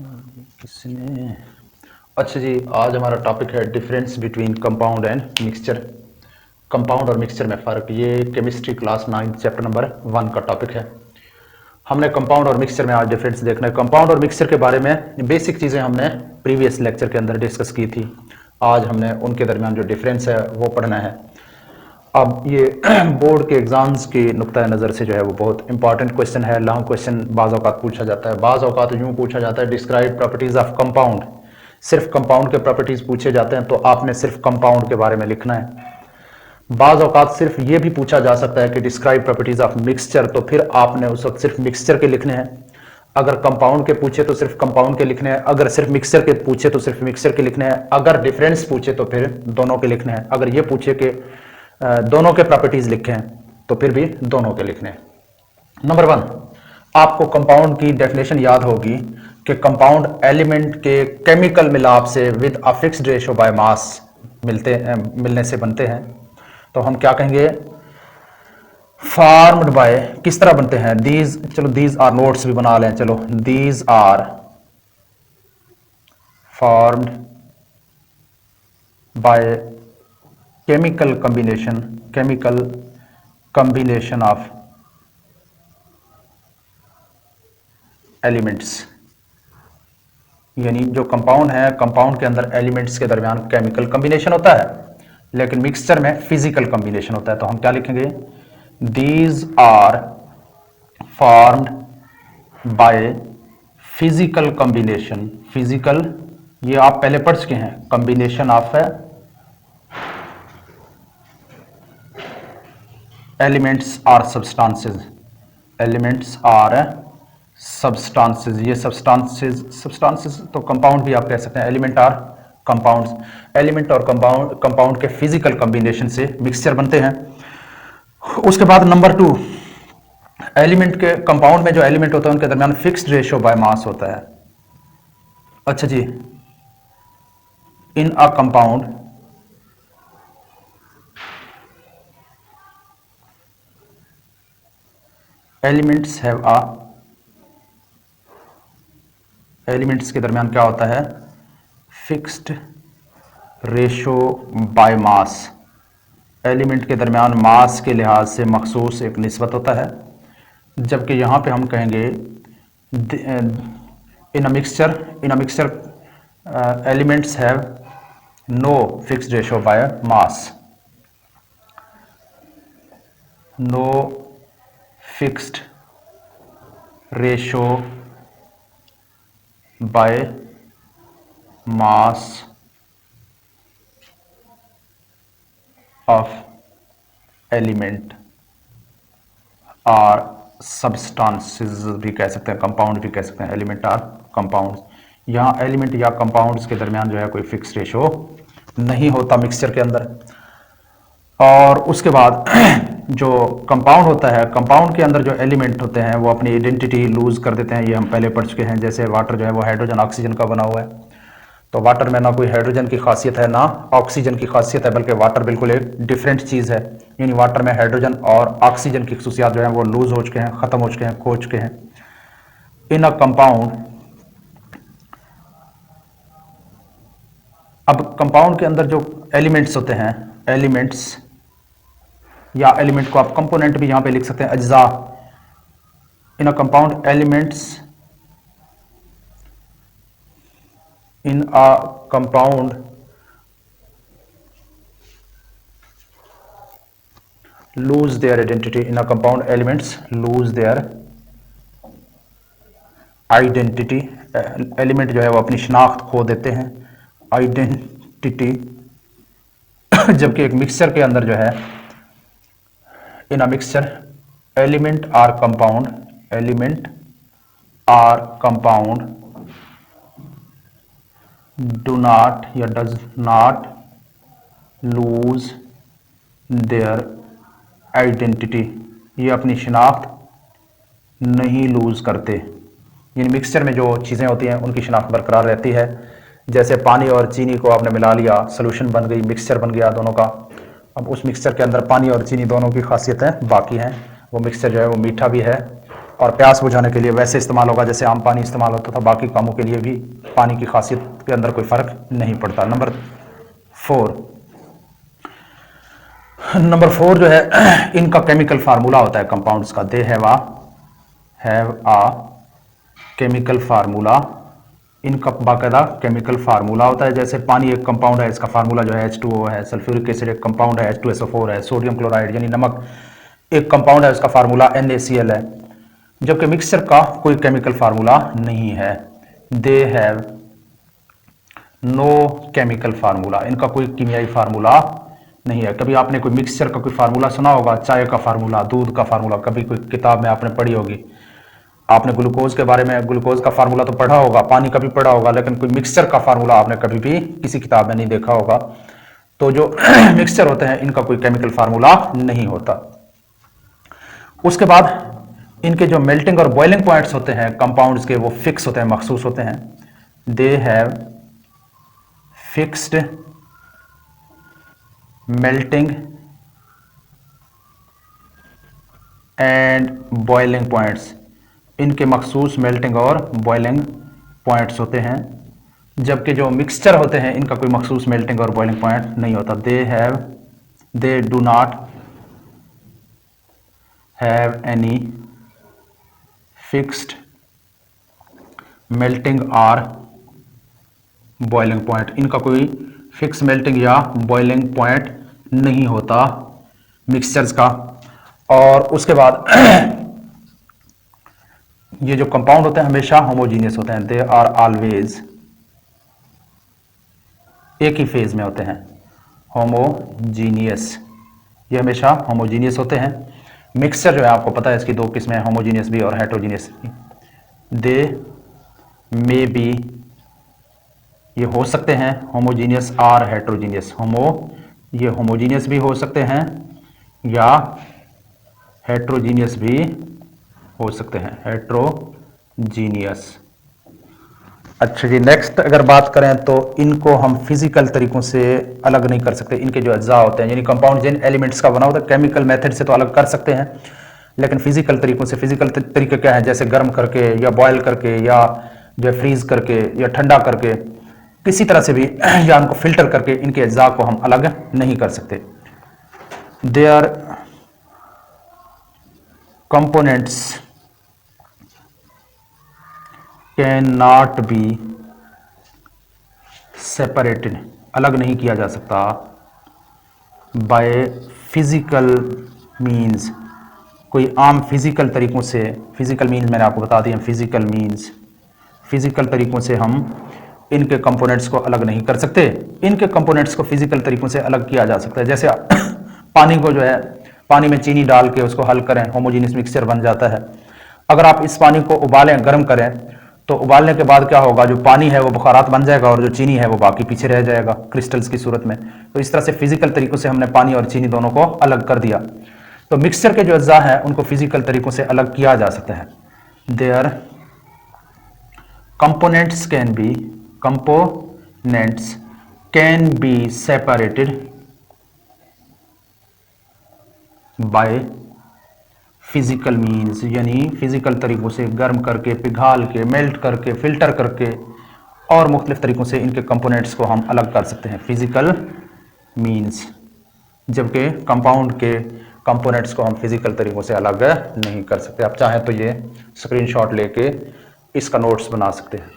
किसने अच्छा जी, आज हमारा टॉपिक है difference between compound and mixture. Compound और मिक्सचर में फ़र्क, ये केमिस्ट्री क्लास 9 चैप्टर नंबर 1 का टॉपिक है। हमने कंपाउंड और मिक्सचर में आज डिफरेंस देखना है। कंपाउंड और मिक्सचर के बारे में बेसिक चीज़ें हमने प्रीवियस लेक्चर के अंदर डिस्कस की थी। आज हमने उनके दरमियान जो डिफरेंस है वो पढ़ना है। अब ये बोर्ड के एग्जाम्स की नुक्ता नज़र से जो है वो बहुत इंपॉर्टेंट क्वेश्चन है। लॉन्ग क्वेश्चन बाज़ औक़ात पूछा जाता है, बाज़ औक़ात यूँ पूछा जाता है डिस्क्राइब प्रॉपर्टीज़ ऑफ कंपाउंड। सिर्फ कंपाउंड के प्रॉपर्टीज़ पूछे जाते हैं तो आपने सिर्फ कंपाउंड के बारे में लिखना है। बाज़ औक़ात सिर्फ ये भी पूछा जा सकता है कि डिस्क्राइब प्रॉपर्टीज़ ऑफ मिक्सचर, तो फिर आपने उस वक्त सिर्फ मिक्सचर के लिखने हैं। अगर कंपाउंड के पूछे तो सिर्फ कंपाउंड के लिखने हैं, अगर सिर्फ मिक्सचर के पूछे तो सिर्फ मिक्सचर के लिखने हैं, अगर डिफरेंस पूछे तो फिर दोनों के लिखने हैं, अगर ये पूछे कि दोनों के प्रॉपर्टीज लिखे हैं तो फिर भी दोनों के लिखने हैं। नंबर 1, आपको कंपाउंड की डेफिनेशन याद होगी कि कंपाउंड एलिमेंट के केमिकल मिलाप से with a fixed ratio by mass मिलने से बनते हैं। तो हम क्या कहेंगे, फॉर्म्ड बाय, किस तरह बनते हैं, दीज, चलो दीज आर नोट्स भी बना लें, चलो these are formed by chemical combination of elements. यानी जो कंपाउंड है, कंपाउंड के अंदर एलिमेंट्स के दरमियान केमिकल कॉम्बिनेशन होता है, लेकिन मिक्सचर में फिजिकल कॉम्बिनेशन होता है। तो हम क्या लिखेंगे, these are formed by physical combination. Physical, ये आप पहले पढ़ चुके हैं, combination of elements or substances. Elements or substances, ये सब्सटेंसेस तो कंपाउंड भी आप कह सकते हैं। एलिमेंट आर कंपाउंड्स, एलिमेंट और कंपाउंड के फिजिकल कॉम्बिनेशन से मिक्सचर बनते हैं। उसके बाद नंबर 2, एलिमेंट के, कंपाउंड में जो एलिमेंट होता है उनके दरमियान फिक्स्ड रेशियो बाय मास होता है। अच्छा जी, in a compound elements have a, elements के दरमियान क्या होता है, fixed ratio by mass. Element के दरमियान मास के लिहाज से मखसूस एक निस्बत होता है, जबकि यहाँ पे हम कहेंगे in a mixture elements have no fixed ratio by mass. No fixed ratio by mass of element or substances भी कह सकते हैं, कंपाउंड भी कह सकते हैं, एलिमेंट आर कंपाउंड्स। यहाँ एलिमेंट या कंपाउंड्स के दरमियान जो है कोई फिक्स रेशो नहीं होता मिक्सचर के अंदर। और उसके बाद जो कंपाउंड होता है, कंपाउंड के अंदर जो एलिमेंट होते हैं वो अपनी आइडेंटिटी लूज कर देते हैं। ये हम पहले पढ़ चुके हैं। जैसे वाटर जो है वो हाइड्रोजन ऑक्सीजन का बना हुआ है, तो वाटर में ना कोई हाइड्रोजन की खासियत है ना ऑक्सीजन की खासियत है, बल्कि वाटर बिल्कुल एक डिफरेंट चीज़ है। यानी वाटर में हाइड्रोजन और ऑक्सीजन की खसूसियात जो है वो लूज हो चुके हैं, ख़त्म हो चुके हैं, खो चुके हैं। इन अ कंपाउंड, अब कंपाउंड के अंदर जो एलिमेंट्स होते हैं, एलिमेंट्स या एलिमेंट को आप कंपोनेंट भी यहां पे लिख सकते हैं, अज्जा। In a compound elements, in a compound lose their identity. In a compound elements lose their identity. Element जो है वो अपनी शिनाख्त खो देते हैं, आइडेंटिटी। जबकि एक मिक्सचर के अंदर जो है, in a mixture element or compound, element or compound do not या does not lose their identity. ये अपनी शिनाख्त नहीं लूज करते। यानी मिक्सचर में जो चीज़ें होती हैं उनकी शिनाख्त बरकरार रहती है। जैसे पानी और चीनी को आपने मिला लिया, सोल्यूशन बन गई, मिक्सचर बन गया दोनों का। अब उस मिक्सचर के अंदर पानी और चीनी दोनों की खासियतें बाकी हैं। वो मिक्सचर जो है वो मीठा भी है और प्यास बुझाने के लिए वैसे इस्तेमाल होगा जैसे आम पानी इस्तेमाल होता था, बाकी कामों के लिए भी पानी की खासियत के अंदर कोई फ़र्क नहीं पड़ता। नंबर 4 जो है इनका केमिकल फार्मूला होता है कंपाउंड्स का। They have a chemical formula, इनका बाकायदा केमिकल फार्मूला होता है। जैसे पानी एक कंपाउंड है, इसका फार्मूला जो है H2O है, सल्फ्यूरिक एसिड एक कंपाउंड है H2SO4 है, सोडियम क्लोराइड यानी नमक एक कंपाउंड है, उसका फार्मूला NaCl है। जबकि मिक्सचर का कोई केमिकल फार्मूला नहीं है। They have no chemical formula, इनका कोई कीमियाई फार्मूला नहीं है। कभी आपने कोई मिक्सचर का कोई फार्मूला सुना होगा, चाय का फार्मूला, दूध का फार्मूला, कभी कोई किताब में आपने पढ़ी होगी। आपने ग्लूकोज के बारे में ग्लूकोज का फार्मूला तो पढ़ा होगा, पानी का भी पढ़ा होगा, लेकिन कोई मिक्सचर का फार्मूला आपने कभी भी किसी किताब में नहीं देखा होगा। तो जो मिक्सचर होते हैं इनका कोई केमिकल फार्मूला नहीं होता। उसके बाद इनके जो मेल्टिंग और बॉइलिंग पॉइंट्स होते हैं कंपाउंड्स के, वो फिक्स होते हैं, मखसूस होते हैं। They have fixed melting and boiling points, इनके मखसूस मेल्टिंग और बॉइलिंग पॉइंट्स होते हैं। जबकि जो मिक्सचर होते हैं इनका कोई मखसूस मेल्टिंग और बॉइलिंग पॉइंट नहीं होता। They do not have any fixed melting और बॉइलिंग पॉइंट, इनका कोई फिक्स मेल्टिंग या बॉइलिंग पॉइंट नहीं होता मिक्सचर्स का। और उसके बाद ये जो कंपाउंड होते हैं हमेशा होमोजीनियस होते हैं। दे आर ऑलवेज, एक ही फेज में होते हैं, होमोजीनियस, ये हमेशा होमोजीनियस होते हैं। मिक्सचर जो है आपको पता है इसकी दो किस्में हैं, होमोजीनियस भी और हेट्रोजीनियस। दे मे बी, ये हो सकते हैं होमोजीनियस और हेट्रोजीनियस। ये होमोजीनियस भी हो सकते हैं या हेट्रोजीनियस भी हो सकते हैं, हेट्रोजीनियस। अच्छा जी, नेक्स्ट अगर बात करें तो इनको हम फिजिकल तरीकों से अलग नहीं कर सकते। इनके जो अज्जा होते हैं यानी कंपाउंड जिन एलिमेंट्स का बना होता है, केमिकल मेथड से तो अलग कर सकते हैं, लेकिन फिजिकल तरीकों से, फिजिकल तरीके क्या है, जैसे गर्म करके या बॉयल करके या जो फ्रीज करके या ठंडा करके, किसी तरह से भी या उनको फिल्टर करके इनके अज्जा को हम अलग नहीं कर सकते। They are components can not be separated, अलग नहीं किया जा सकता, बाय फिजिकल मीन्स, कोई आम फिजिकल तरीकों से। फिजिकल मीन्स मैंने आपको बता दिया, फिजिकल मीन्स, फिजिकल तरीकों से हम इनके कंपोनेंट्स को अलग नहीं कर सकते। इनके कंपोनेंट्स को फिजिकल तरीकों से अलग किया जा सकता है। जैसे पानी को जो है, पानी में चीनी डाल के उसको हल करें, होमोजीनियस मिक्सचर बन जाता है। अगर आप इस पानी को उबालें, गर्म करें, तो उबालने के बाद क्या होगा, जो पानी है वो बुखारात बन जाएगा और जो चीनी है वो बाकी पीछे रह जाएगा क्रिस्टल्स की सूरत में। तो इस तरह से फिजिकल तरीकों से हमने पानी और चीनी दोनों को अलग कर दिया। तो मिक्सचर के जो अज्जा हैं उनको फिजिकल तरीकों से अलग किया जा सकता है। There components can be separated by physical means, यानी फिजिकल तरीकों से गर्म करके, पिघाल के, मेल्ट करके, फिल्टर करके और मुख्तलिफ तरीकों से इनके कंपोनेंट्स को हम अलग कर सकते हैं, फिजिकल मीन्स। जबकि कंपाउंड के कंपोनेंट्स को हम फिजिकल तरीकों से अलग नहीं कर सकते। आप चाहें तो ये स्क्रीनशॉट लेके इसका नोट्स बना सकते हैं।